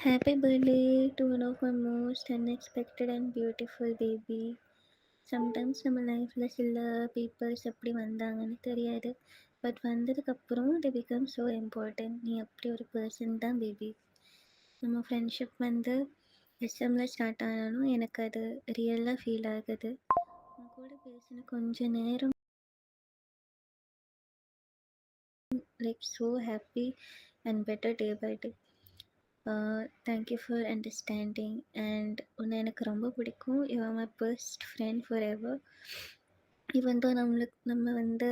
Happy birthday to one of my most unexpected and beautiful baby. Sometimes நம்ம லைஃப்பில் சில peoples எப்படி வந்தாங்கன்னு தெரியாது. பட் வந்ததுக்கப்புறம் they become so important. நீ அப்படி ஒரு பர்சன் தான் பேபி. நம்ம ஃப்ரெண்ட்ஷிப் வந்து எஸ்எம்மில் ஸ்டார்ட் ஆனாலும் எனக்கு அது ரியலாக ஃபீல் ஆகுது. உன் கூட பேசின கொஞ்ச நேரம் like so happy and better day by day. Thank you for understanding and உன்னை எனக்கு ரொம்ப பிடிக்கும். You are my best friend forever. Even though நம்ம வந்து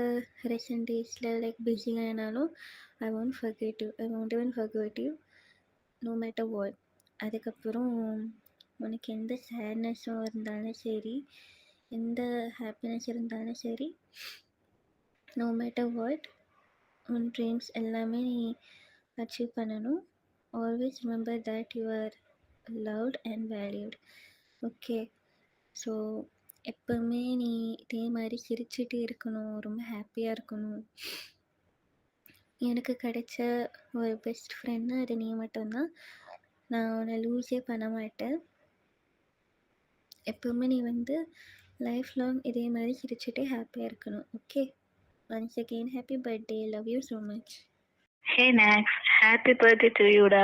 ரீசெண்ட் டேஸில் லைக் பிஸியானாலும் I won't forget you. I won't even forget you no matter what. அதுக்கப்புறம் உனக்கு எந்த சேட்னஸும் இருந்தாலும் சரி, எந்த ஹாப்பினஸ் இருந்தாலும் சரி, நோ மேட்டர் வாட் உன் ட்ரீம்ஸ் எல்லாமே நீ அச்சீவ் பண்ணணும். Always remember that you are loved and valued. Okay, so எப்போவுமே நீ இதே மாதிரி சிரிச்சுட்டு இருக்கணும், ரொம்ப ஹாப்பியாக இருக்கணும். எனக்கு கிடைச்ச ஒரு பெஸ்ட் ஃப்ரெண்ட்னா அது நீ மட்டும்தான். நான் உன்னை லூஸே பண்ண மாட்டேன். எப்போவுமே நீ வந்து லைஃப் லாங் இதே மாதிரி சிரிச்சுட்டே ஹாப்பியாக இருக்கணும். Okay, once again happy birthday. Love you so much. Hey Max, happy birthday to you da.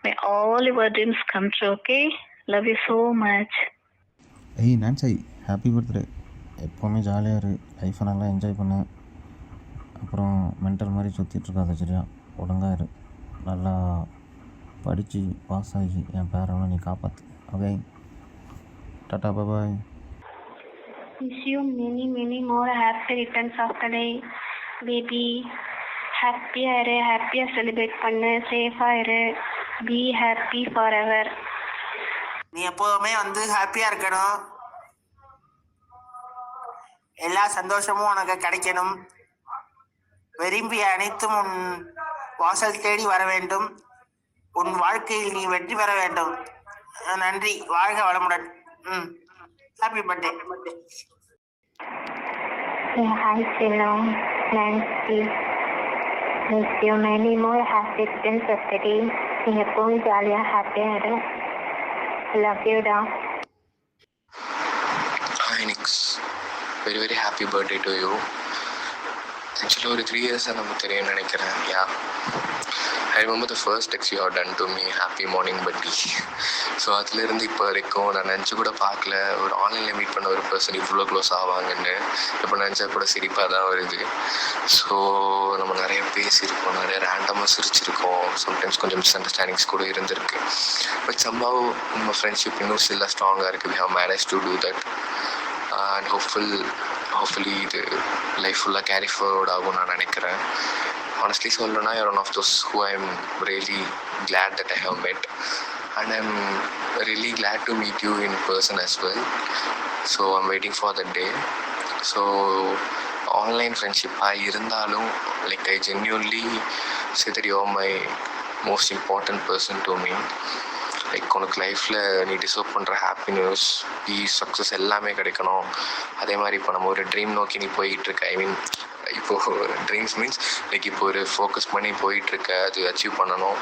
May all your dreams come true, okay? Love you so much. ஏய் நான்சை, ஹாப்பி பர்த்டே. எப்போவுமே ஜாலியாக இரு, லைஃப்பை நல்லா என்ஜாய் பண்ணு. அப்புறம் மென்டல் மாதிரி சுற்றிட்டுருக்காத, சரியா? ஒழுங்காக இரு, நல்லா படித்து பாஸ் ஆகி என் பேரெல்லாம் நீ காப்பாற்று. Okay, tata, bye. Wish you many more happy returns of the day, baby. ஹாப்பியாக இரு, ஹாப்பியாக செலிப்ரேட் பண்ணு, சேஃபாக இரு, பி ஹாப்பி ஃபார் எவர். நீ எப்போதுமே வந்து ஹாப்பியாக இருக்கணும். எல்லா சந்தோஷமும் உனக்கு கிடைக்கணும். விரும்பிய அனைத்தும் உன் வாசல் தேடி வர வேண்டும். உன் வாழ்க்கையில் நீ வெற்றி பெற வேண்டும். நன்றி, வாழ்க வளமுடன். Happy birthday. ஹாய் செல்லம், Nancy. Wish you many more happy returns of the day. நீ எப்பவும் ஜாலியாக ஹாப்பியாக இரு. லவ் யூ டா. Hi Nix, very happy birthday to you. Actually ஒரு 3 years நமக்கு தெரியும் நினைக்கிறேன். I remember the first text you have done to me, happy morning buddy. So அதுலேருந்து இப்போ வரைக்கும் நான் நினச்சி கூட பார்க்கல ஒரு ஆன்லைனில் மீட் பண்ண ஒரு பர்சன் இவ்வளோ க்ளோஸ் ஆவாங்கன்னு. இப்போ நினச்சா கூட சிரிப்பாக தான் வருது. ஸோ நம்ம நிறைய பேசியிருக்கோம், நிறைய ரேண்டமாக சிரிச்சிருக்கோம், சம்டைம்ஸ் கொஞ்சம் மிஸ் அண்டர்ஸ்டாண்டிங்ஸ் கூட இருந்திருக்கு. பட் சம்பாவ் நம்ம ஃப்ரெண்ட்ஷிப் இன்னும் சில ஸ்ட்ராங்காக இருக்குது. We have manage to do that and hopefully இது லைஃப் ஃபுல்லாக கேரி ஃபார்வர்ட் ஆகும் நான் நினைக்கிறேன். Honestly சொல்லணும்னா you're one of those who I'm really glad that I have met, and I'm really glad to meet you in person as well. So I'm waiting for that day. So online friendship இருந்தாலும் like I genuinely say that you're my most important person to me. Like உனக்கு லைஃப்பில் நீ deserve பண்ணுற happiness, piece, success எல்லாமே கிடைக்கணும். அதே மாதிரி இப்போ நம்ம ஒரு ட்ரீம் நோக்கி நீ போய்கிட்டுருக்க. ஐ மீன் இப்போது ட்ரீம்ஸ் மீன்ஸ் லைக் இப்போ ஒரு ஃபோக்கஸ் பண்ணி போயிட்டுருக்க, அது அச்சீவ் பண்ணணும்.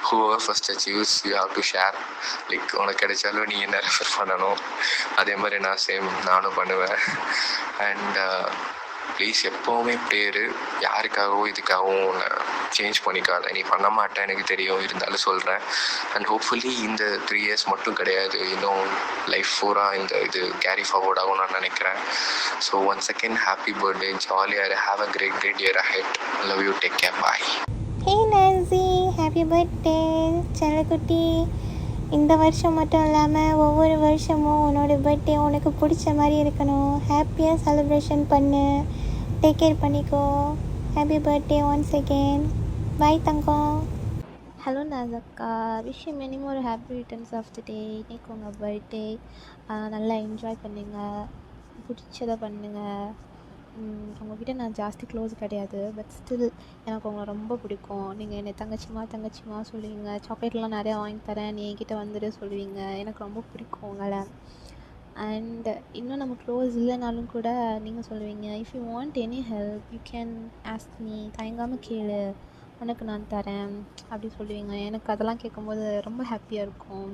Whoever first achieves you have to share. Like உனக்கு கிடைச்சாலும் நீ என்ன ரெஃபர் பண்ணணும். அதே மாதிரி நானும் பண்ணுவேன். அண்ட் ப்ளீஸ் எப்போவுமே பேர் யாருக்காகவும் இதுக்காகவும் சேஞ்ச் பண்ணிக்காத. நீ பண்ண மாட்டேன் எனக்கு தெரியும், இருந்தாலும் சொல்கிறேன். அண்ட் ஹோப்ஃபுல்லி இந்த 3 years மட்டும் கிடையாது, இன்னும் லைஃப் பூராக இந்த இது கேரி ஃபார்வர்ட் ஆகும் நான் நினைக்கிறேன். So once again happy birthday, ஜாலியாக have a great year ahead. Love you, take care, bye. Hey Nancy, happy birthday செல்லக்குட்டி. இந்த வருஷம் மட்டும் இல்லாமல் ஒவ்வொரு வருஷமும் உன்னோட பர்த்டே உனக்கு பிடிச்ச மாதிரி இருக்கணும். ஹாப்பியாக செலிப்ரேஷன் பண்ணு, டேக் கேர் பண்ணிக்கோ. Happy birthday once again. Bye தங்கம். ஹலோ நாசக்கா, wish you many more happy returns of the day. இன்றைக்கி உங்கள் பர்த்டே, நல்லா என்ஜாய் பண்ணுங்கள், பிடிச்சதை பண்ணுங்கள். உங்கள்கிட்ட நான் ஜாஸ்தி க்ளோஸ் கிடையாது, பட் ஸ்டில் எனக்கு உங்களை ரொம்ப பிடிக்கும். நீங்கள் என்னை தங்கச்சிமா சொல்லுவீங்க, சாக்லேட்லாம் நிறையா வாங்கி தரேன், நீ என்கிட்ட வந்துட்டு சொல்லுவீங்க. எனக்கு ரொம்ப பிடிக்கும் உங்களை. அண்ட் இன்னும் நம்ம க்ளோஸ் இல்லைனாலும் கூட நீங்கள் சொல்லுவீங்க, if you want any help you can ask me, தயங்காமல் கேளு, உனக்கு நான் தரேன் அப்படி சொல்லுவீங்க. எனக்கு அதெல்லாம் கேட்கும்போது ரொம்ப ஹாப்பியாக இருக்கும்.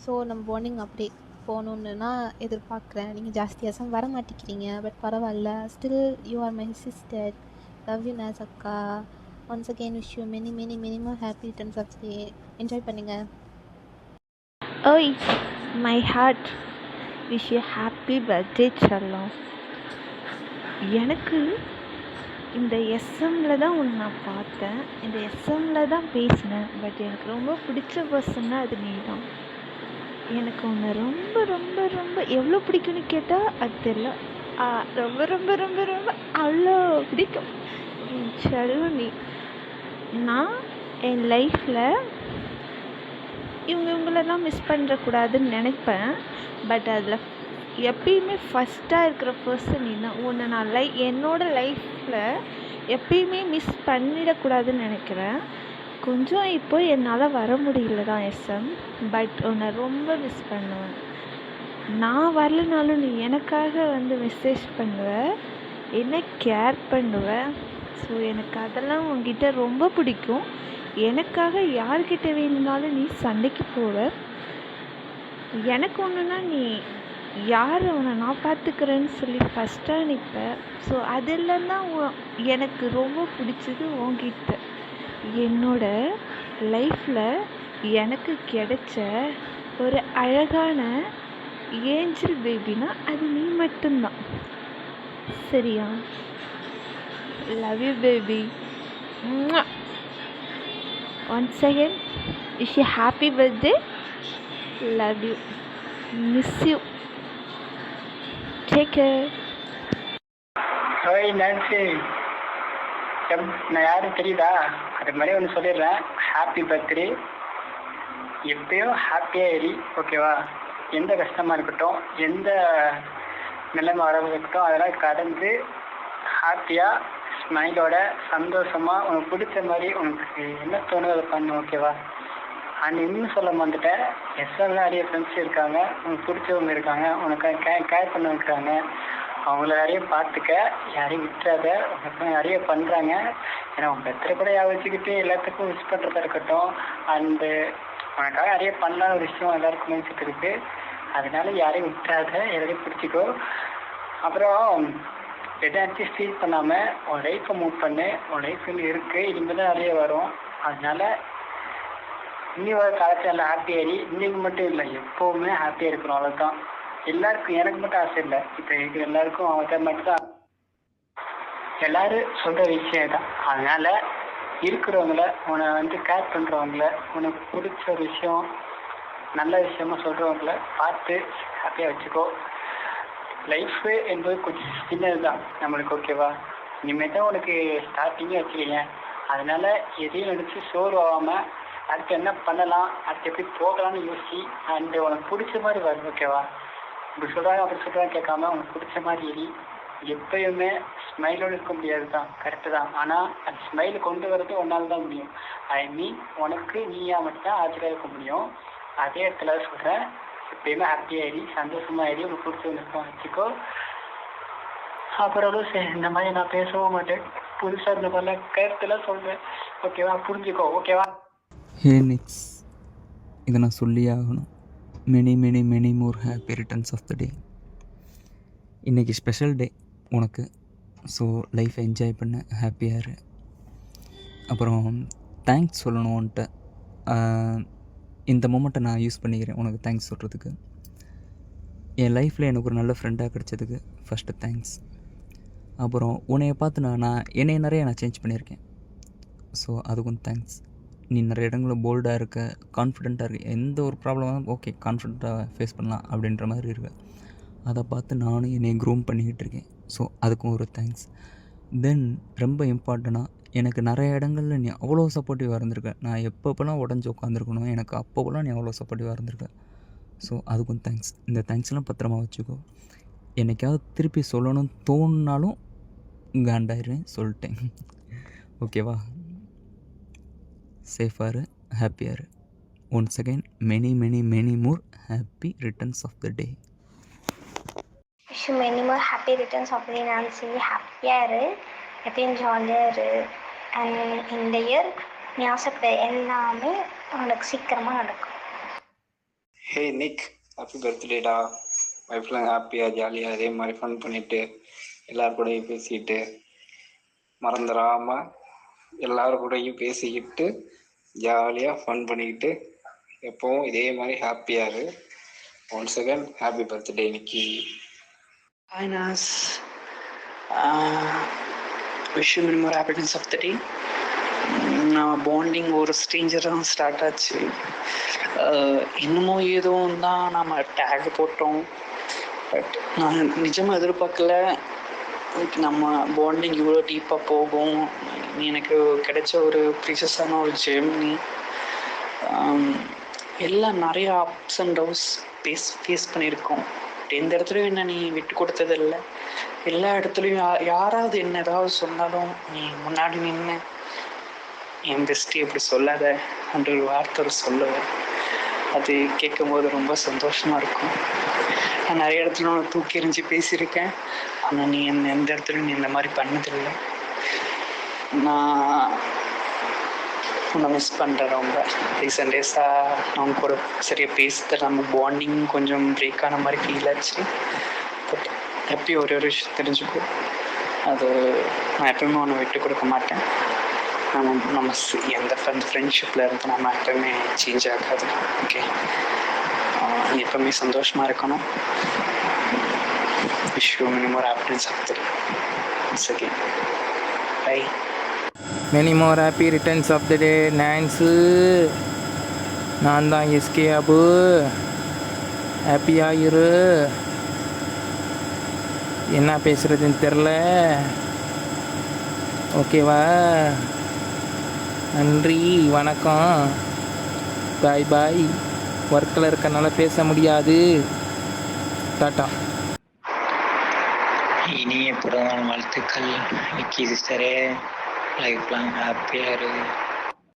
ஸோ நம்ம பாண்டிங் அப்படி போகணுன்னு நான் எதிர்பார்க்குறேன். நீங்கள் ஜாஸ்தியாக வர மாட்டேங்கிறீங்க, பட் பரவாயில்ல. Still you are my sister. Love you Naz அக்கா. Once again wish you many many many more happy returns of day. Enjoy பண்ணுங்க. Oi my heart, wish you happy birthday செல்லம். எனக்கு இந்த எஸ்எம்மில் தான் உன்னை நான் பார்த்தேன், இந்த எஸ்எம்மில் தான் பேசினேன். பட் எனக்கு ரொம்ப பிடிச்ச பர்சன்னா அது நீ தான். எனக்கு உன்னை ரொம்ப ரொம்ப ரொம்ப எவ்வளோ பிடிக்கும்னு கேட்டால் அது தெரியல. ரொம்ப ரொம்ப ரொம்ப ரொம்ப அவ்வளோ பிடிக்கும். என் செல்லம் நீ. நான் என் லைஃப்பில் இவங்களெல்லாம் மிஸ் பண்ணிடக்கூடாதுன்னு நினைப்பேன். பட் அதில் எப்பயுமே ஃபஸ்ட்டாக இருக்கிற பர்சன் நீ தான். உன்னை நான் என்னோடய லைஃப்பில் எப்பயுமே மிஸ் பண்ணிடக்கூடாதுன்னு நினைக்கிறேன். கொஞ்சம் இப்போ என்னால் வர முடியல தான் எஸ்எம், பட் உன்னை ரொம்ப மிஸ் பண்ணுவேன். நான் வரலனாலும் நீ எனக்காக வந்து மெசேஜ் பண்ணுவ, என்ன கேர் பண்ணுவ. ஸோ எனக்கு அதெல்லாம் உங்ககிட்ட ரொம்ப பிடிக்கும். எனக்காக யார்கிட்ட வேணும்னாலும் நீ சண்டைக்கு போவ. எனக்கு ஒன்றுனா நீ யார் அவனை நான் பார்த்துக்கிறேன்னு சொல்லி ஃபஸ்ட்டாக நிற்ப. ஸோ அதெல்லாம் தான் எனக்கு ரொம்ப பிடிச்சது உங்ககிட்ட. என்னோட லைஃப்பில் எனக்கு கிடைச்ச ஒரு அழகான ஏஞ்சல் பேபினா அது நீ மட்டும்தான். சரியா? Love you baby. Once again wish you happy birthday. Love you, miss you, take care. ஓய் நான்சி, நான் யாரும் தெரியுதா? அது மாதிரி ஒன்று சொல்லிடுறேன். Happy birthday. எப்பயும் ஹாப்பியாக எரி, ஓகேவா? எந்த கஷ்டமாக இருக்கட்டும், எந்த நிலைமை வர இருக்கட்டும், அதெல்லாம் கடந்து ஹாப்பியாக ஸ்மைலோட சந்தோஷமாக உனக்கு பிடிச்ச மாதிரி உனக்கு என்ன தோணுதோ அதை பண்ணு, ஓகேவா? அண்ட் இன்னும் சொல்ல வந்துட்டேன், எஸ்எல்ல நிறைய ஃப்ரெண்ட்ஸ் இருக்காங்க, உனக்கு பிடிச்சவங்க இருக்காங்க, உனக்கு கேர் பண்ண இருக்காங்க. அவங்கள நிறைய பார்த்துக்க, யாரையும் விட்டுறாத. உனக்கு நிறைய பண்ணுறாங்க. ஏன்னா உங்கள் பர்த்டே கூட யாரை வச்சுக்கிட்டு எல்லாத்துக்கும் விஷ் பண்ணுறதா இருக்கட்டும், அண்டு உனக்காக நிறைய பண்ணலான ஒரு விஷயம் எல்லாருக்கும் நினச்சிட்டு இருக்கு. அதனால யாரையும் விட்டுறாத, எல்லாரையும் பிடிச்சிக்கோ. அப்புறம் எதாச்சும் ஃபீல் பண்ணாமல் உன் லைஃப்பை மூவ் பண்ணு. உன் லைஃப் இன்னும் இருக்குது, இனிமேல் தான் நிறைய வரும். அதனால இன்னி வர காலத்தில் எல்லாம் ஹாப்பியாகி, இன்னைக்கு மட்டும் இல்லை எப்போவுமே ஹாப்பியாக இருக்கணும். அவ்வளோதான். எல்லாருக்கும், எனக்கு மட்டும் ஆசை இல்லை, இப்போ இருக்கிற எல்லாருக்கும் அவங்க மட்டும் தான் எல்லாரும் சொல்கிற விஷயம் தான். அதனால் இருக்கிறவங்கள, உன்னை வந்து கேர் பண்ணுறவங்கள, உனக்கு பிடிச்ச ஒரு விஷயம் நல்ல விஷயமா சொல்கிறவங்கள பார்த்து ஹாப்பியாக வச்சுக்கோ. லைஃபு என்பது கொஞ்சம் சின்னது தான் நம்மளுக்கு, ஓகேவா? இனிமேல் தான் உனக்கு ஸ்டார்டிங்கே வச்சுருக்கீங்க. அதனால் எதையும் நினச்சி சோர்வாகாமல் அடுத்து என்ன பண்ணலாம், அடுத்து எப்படி போகலான்னு யோசி. அண்டு உனக்கு பிடிச்ச மாதிரி வரும், ஓகேவா? இப்படி சொல்கிறாங்க அப்படி சொல்கிறாங்க கேட்காம உனக்கு பிடிச்ச மாதிரி எரி. எப்பயுமே ஸ்மைலோடு இருக்க முடியாது தான், கரெக்டு தான். ஆனால் அந்த ஸ்மைலை கொண்டு வரது ஒன்றால் தான் முடியும். ஐ மீன் உனக்கு நீயா மட்டும் ஆச்சரியம் இருக்க முடியும். அதே இடத்துல சொல்கிறேன், எப்பயுமே ஹாப்பியாக எரி, சந்தோஷமாக எரி, உனக்கு பிடிச்சவங்க வச்சுக்கோ. அப்புறம் இந்த மாதிரி நான் பேசவும் மாட்டேன், புதுசாக இருந்த மாதிரிலாம் கருத்துலாம் சொல்கிறேன், ஓகேவா? புரிஞ்சுக்கோ, ஓகேவா? ஹே நிக்ஸ், இதை நான் சொல்லியே ஆகணும். Many many many more happy returns of the day. இன்றைக்கி ஸ்பெஷல் டே உனக்கு. ஸோ லைஃப்பை என்ஜாய் பண்ண, ஹாப்பியாக இரு. அப்புறம் தேங்க்ஸ் சொல்லணும் உன்ட்ட. இந்த மொமெண்ட்டை நான் யூஸ் பண்ணிக்கிறேன் உனக்கு தேங்க்ஸ் சொல்கிறதுக்கு. என் லைஃப்பில் எனக்கு ஒரு நல்ல ஃப்ரெண்டாக கிடச்சதுக்கு ஃபஸ்ட்டு தேங்க்ஸ். அப்புறம் உன்னைய பார்த்து நான் என்னைய நிறைய சேஞ்ச் பண்ணியிருக்கேன். ஸோ அதுக்கும் தேங்க்ஸ். நீ நிறைய இடங்களில் போல்டாக இருக்க, கான்ஃபிடெண்ட்டாக இருக்க, எந்த ஒரு ப்ராப்ளமாக ஓகே கான்ஃபிடெண்ட்டாக ஃபேஸ் பண்ணலாம் அப்படின்ற மாதிரி இருக்க. அதை பார்த்து நானும் என்னை க்ரூம் பண்ணிக்கிட்டு இருக்கேன். ஸோ அதுக்கும் ஒரு தேங்க்ஸ். தென் ரொம்ப இம்பார்ட்டண்ட்டாக எனக்கு நிறைய இடங்களில் நீ அவ்வளோ சப்போர்ட்டிவாக இருந்திருக்க. நான் எப்பப்போலாம் உடஞ்சி உட்காந்துருக்கணும், எனக்கு அப்போலாம் நீ அவ்வளோ சப்போர்ட்டிவாக இருந்திருக்க. ஸோ அதுக்கும் தேங்க்ஸ். இந்த தேங்க்ஸ்லாம் பத்திரமா வச்சுக்கோ. என்னைக்காவது திருப்பி சொல்லணும்னு தோணுனாலும் காண்டாயிருவேன், சொல்லிட்டேன். ஓகேவா? சேஃபாக இரு, ஹாப்பியாக இரு. Once again many many many more happy returns of the day. Wish you many more happy returns of the day Nancy. ஹாப்பியாக இரு, எப்பயும் ஜாலியாக இரு. அண்ட் இந்த இயர் நீ ஆசைப்பட்ட எல்லாமே உனக்கு சீக்கிரமாக நடக்கும். ஹே நிக், ஹாப்பி பர்த்டேடா. லைஃப்லாம் ஹாப்பியாக ஜாலியாக அதே மாதிரி ஃபன் பண்ணிவிட்டு எல்லார் கூடயும் பேசிக்கிட்டு மறந்துடாமல் எல்லார் கூடயும் பேசிக்கிட்டு ஜாலியாக ஃபன் பண்ணிக்கிட்டு எப்போவும் இதே மாதிரி ஹாப்பியாக இரு. Once again happy birthday Nikki. Hi Nas, wish you many more happiness of the day. நம்ம பாண்டிங் ஒரு ஸ்ட்ரேஞ்சர் தான் ஸ்டார்ட் ஆச்சு. இன்னமும் ஏதுவும் தான் நம்ம டேக் போட்டோம். பட் நான் நிஜமாக எதிர்பார்க்கல நம்ம பாண்டிங் இவ்வளோ டீப்பாக போகும். நீ எனக்கு கிடைச்ச ஒரு ப்ரீஷியஸான ஒரு ஜெர்மனி. எல்லாம் நிறைய அப்ஸ் அண்ட் டவுன்ஸ் ஃபேஸ் பண்ணியிருக்கோம். எந்த இடத்துலையும் என்ன நீ விட்டு கொடுத்ததில்லை. எல்லா இடத்துலையும் யாராவது என்ன ஏதாவது சொன்னாலும் நீ முன்னாடி நின்று என் பெஸ்ட்டு எப்படி சொல்லாத என்ற ஒரு வார்த்தை சொல்லுவேன். அது கேட்கும்போது ரொம்ப சந்தோஷமாக இருக்கும். நான் நிறைய இடத்துல நான் தூக்கி எறிஞ்சு பேசியிருக்கேன். ஆனால் நீ எந்த இடத்துலையும் நீ இந்த மாதிரி பண்ணதில்லை. நான் உன்னை மிஸ் பண்ணுறேன் ரொம்ப. ரீசெண்ட் டேஸாக அவங்க கூட சரியாக பேசுறது நம்ம பாண்டிங் கொஞ்சம் பிரேக் ஆன மாதிரி ஃபீல் ஆச்சு. பட் எப்பயும் ஒரு விஷயம் தெரிஞ்சுக்கோ, அது நான் எப்பவுமே ஒன்று விட்டு கொடுக்க மாட்டேன். நம்ம எந்த ஃப்ரெண்ட்ஷிப்பில் இருந்து நம்ம எப்பவுமே சேஞ்ச் ஆகாது. ஓகே, நீ எப்பவுமே சந்தோஷமாக இருக்கணும். Wish you many more happiness of the day. Once again bye. Many more happy returns of the day நான்ஸு. நான் தான் எஸ்கே அபு. ஹாப்பியாக இரு. என்ன பேசுகிறதுன்னு தெரில. ஓகேவா? நன்றி, வணக்கம், பாய் பாய். ஒர்க்கில் இருக்கனால பேச முடியாது. டாட்டா. இனிய பிறந்தநாள் வாழ்த்துக்கள் நிக்கி சிஸ்டரே. லைஃப் லாங் ஹாப்பியாக இரு.